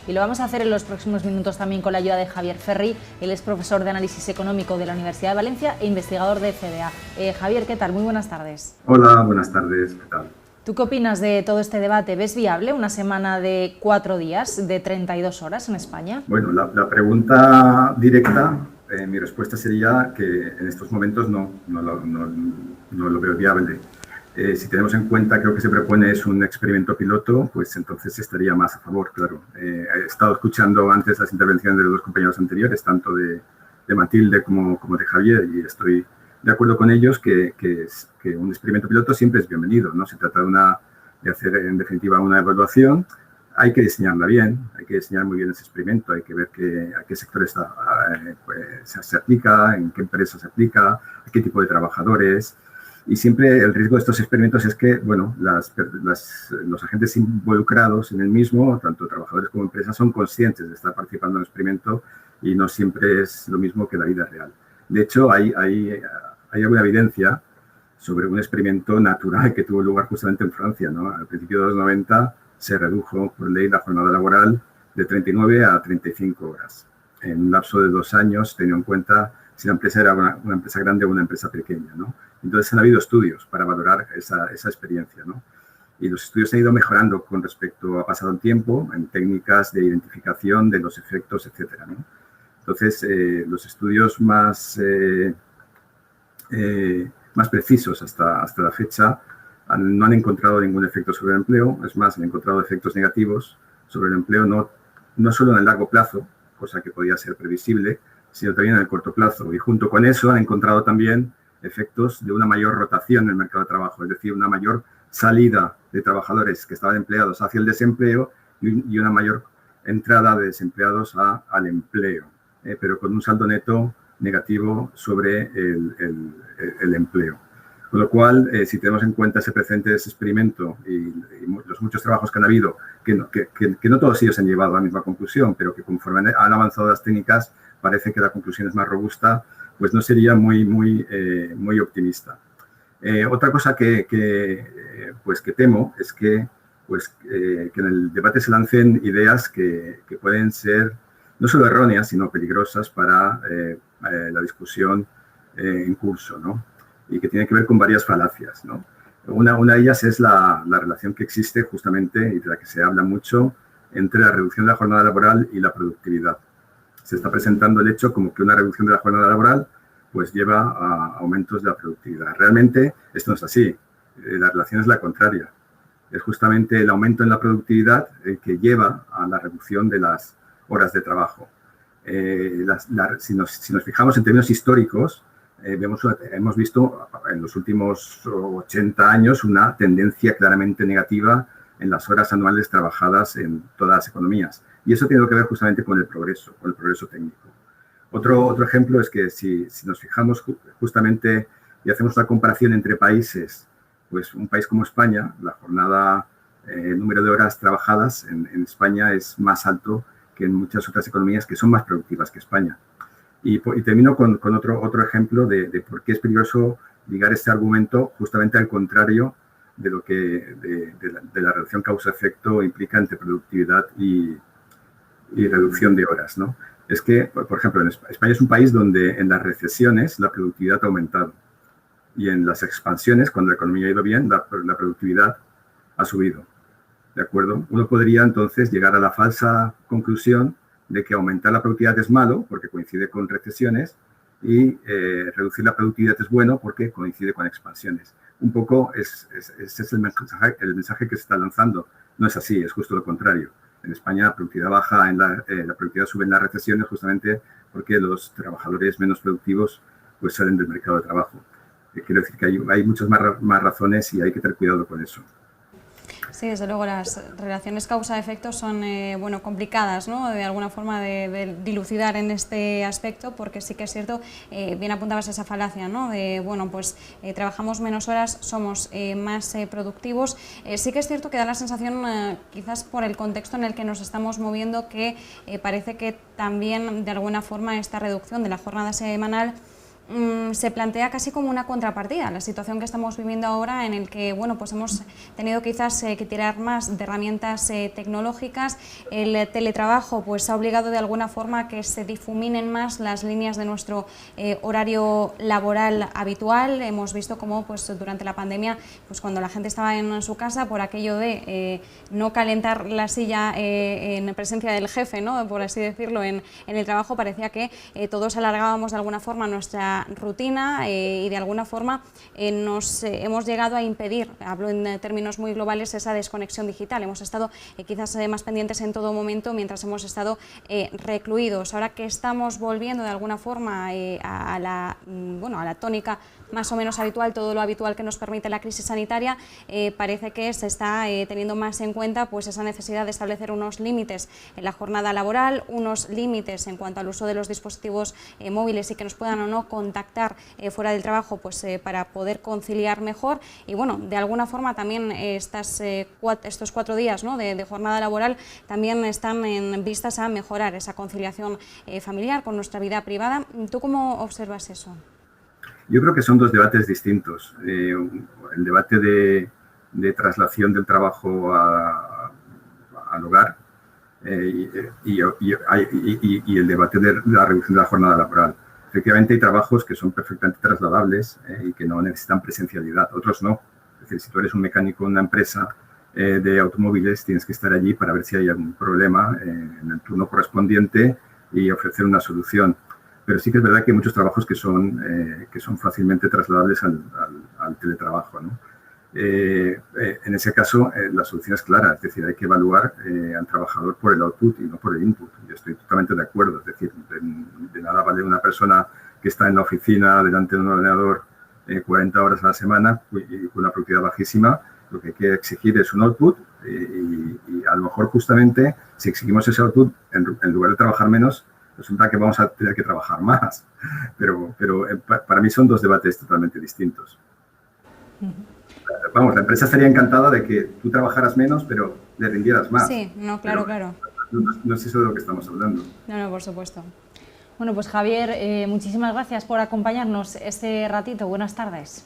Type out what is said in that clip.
y lo vamos a hacer en los próximos minutos también con la ayuda de Javier Ferri. Él es profesor de análisis económico de la Universidad de Valencia e investigador de CBA. Javier, ¿qué tal? Muy buenas tardes. Hola, buenas tardes, ¿qué tal? ¿Tú qué opinas de todo este debate? ¿Ves viable una semana de 4 días, de 32 horas en España? Bueno, la pregunta directa, mi respuesta sería que en estos momentos no lo veo viable. Si tenemos en cuenta que lo que se propone es un experimento piloto, pues entonces estaría más a favor, claro. He estado escuchando antes las intervenciones de los dos compañeros anteriores, tanto de Matilde como de Javier, y estoy de acuerdo con ellos que un experimento piloto siempre es bienvenido, ¿no? Se trata de hacer, en definitiva, una evaluación. Hay que diseñarla bien, hay que diseñar muy bien ese experimento, hay que ver a qué sectores se aplica, en qué empresas se aplica, a qué tipo de trabajadores. Y siempre el riesgo de estos experimentos es que, bueno, los agentes involucrados en el mismo, tanto trabajadores como empresas, son conscientes de estar participando en el experimento y no siempre es lo mismo que la vida real. De hecho, hay alguna evidencia sobre un experimento natural que tuvo lugar justamente en Francia, ¿no? Al principio de los 90 se redujo por ley la jornada laboral de 39 a 35 horas. En un lapso de 2 años, teniendo en cuenta si la empresa era una empresa grande o una empresa pequeña, ¿no? Entonces han habido estudios para valorar esa experiencia, ¿no? Y los estudios han ido mejorando con respecto a pasado el tiempo en técnicas de identificación de los efectos, etcétera, ¿no? Entonces, los estudios más precisos hasta la fecha no han encontrado ningún efecto sobre el empleo. Es más, han encontrado efectos negativos sobre el empleo, no solo en el largo plazo, cosa que podía ser previsible, sino también en el corto plazo. Y junto con eso han encontrado también efectos de una mayor rotación en el mercado de trabajo, es decir, una mayor salida de trabajadores que estaban empleados hacia el desempleo y una mayor entrada de desempleados al empleo, pero con un saldo neto negativo sobre el empleo. Con lo cual, si tenemos en cuenta ese precedente de ese experimento y los muchos trabajos que han habido, que no todos ellos han llevado a la misma conclusión, pero que conforme han avanzado las técnicas, parece que la conclusión es más robusta, pues no sería muy optimista. Otra cosa que temo es que en el debate se lancen ideas que pueden ser no solo erróneas, sino peligrosas para la discusión en curso, ¿no? Y que tiene que ver con varias falacias, ¿no? Una de ellas es la relación que existe justamente y de la que se habla mucho entre la reducción de la jornada laboral y la productividad. Se está presentando el hecho como que una reducción de la jornada laboral pues lleva a aumentos de la productividad. Realmente esto no es así. La relación es la contraria. Es justamente el aumento en la productividad el que lleva a la reducción de las horas de trabajo. Si nos fijamos en términos históricos, hemos visto en los últimos 80 años una tendencia claramente negativa en las horas anuales trabajadas en todas las economías. Y eso tiene que ver justamente con el progreso técnico. Otro ejemplo es que si nos fijamos justamente y hacemos una comparación entre países, pues un país como España, la jornada, el número de horas trabajadas en España es más alto que en muchas otras economías que son más productivas que España. Y termino con otro ejemplo de por qué es peligroso ligar este argumento justamente al contrario de lo que de la relación causa-efecto implica entre productividad y reducción de horas, ¿no? Es que, por ejemplo, España es un país donde en las recesiones la productividad ha aumentado y en las expansiones, cuando la economía ha ido bien, la productividad ha subido, ¿de acuerdo? Uno podría entonces llegar a la falsa conclusión de que aumentar la productividad es malo porque coincide con recesiones y reducir la productividad es bueno porque coincide con expansiones. Un poco ese es el mensaje que se está lanzando. No es así, es justo lo contrario. En España la productividad baja, la productividad sube en las recesiones justamente porque los trabajadores menos productivos pues salen del mercado de trabajo. Quiero decir que hay muchas más razones y hay que tener cuidado con eso. Sí, desde luego las relaciones causa-efecto son complicadas, ¿no? De alguna forma de dilucidar en este aspecto, porque sí que es cierto, bien apuntabas esa falacia, ¿no? De, trabajamos menos horas, somos más productivos. Sí que es cierto que da la sensación, quizás por el contexto en el que nos estamos moviendo, que parece que también de alguna forma esta reducción de la jornada semanal se plantea casi como una contrapartida, la situación que estamos viviendo ahora, en el que bueno, pues hemos tenido quizás que tirar más de herramientas tecnológicas. El teletrabajo pues ha obligado de alguna forma a que se difuminen más las líneas de nuestro horario laboral habitual. Hemos visto cómo pues durante la pandemia, pues cuando la gente estaba en su casa, por aquello de no calentar la silla en presencia del jefe, ¿no?, por así decirlo, en el trabajo, parecía que todos alargábamos de alguna forma nuestra rutina y de alguna forma nos hemos llegado a impedir, hablo en términos muy globales, esa desconexión digital. Hemos estado quizás más pendientes en todo momento mientras hemos estado recluidos. Ahora que estamos volviendo de alguna forma a la tónica más o menos habitual, todo lo habitual que nos permite la crisis sanitaria, parece que se está teniendo más en cuenta pues esa necesidad de establecer unos límites en la jornada laboral, unos límites en cuanto al uso de los dispositivos móviles y que nos puedan o no contactar fuera del trabajo, pues para poder conciliar mejor. Y bueno, de alguna forma también estos 4 días, ¿no?, de jornada laboral también están en vistas a mejorar esa conciliación familiar con nuestra vida privada. ¿Tú cómo observas eso? Yo creo que son dos debates distintos. El debate de traslación del trabajo al hogar y el debate de la reducción de la jornada laboral. Efectivamente, hay trabajos que son perfectamente trasladables y que no necesitan presencialidad, otros no. Es decir, si tú eres un mecánico en una empresa de automóviles, tienes que estar allí para ver si hay algún problema en el turno correspondiente y ofrecer una solución. Pero sí que es verdad que hay muchos trabajos que son fácilmente trasladables al teletrabajo, ¿no? En ese caso, la solución es clara, es decir, hay que evaluar al trabajador por el output y no por el input. Yo estoy totalmente de acuerdo, es decir, de nada vale una persona que está en la oficina delante de un ordenador 40 horas a la semana y con una productividad bajísima. Lo que hay que exigir es un output y a lo mejor justamente si exigimos ese output, en lugar de trabajar menos, resulta que vamos a tener que trabajar más. Pero para mí son dos debates totalmente distintos. Vamos, la empresa estaría encantada de que tú trabajaras menos, pero le rindieras más. Sí, no, claro, claro. No es eso de lo que estamos hablando. No, por supuesto. Bueno, pues Javier, muchísimas gracias por acompañarnos este ratito. Buenas tardes.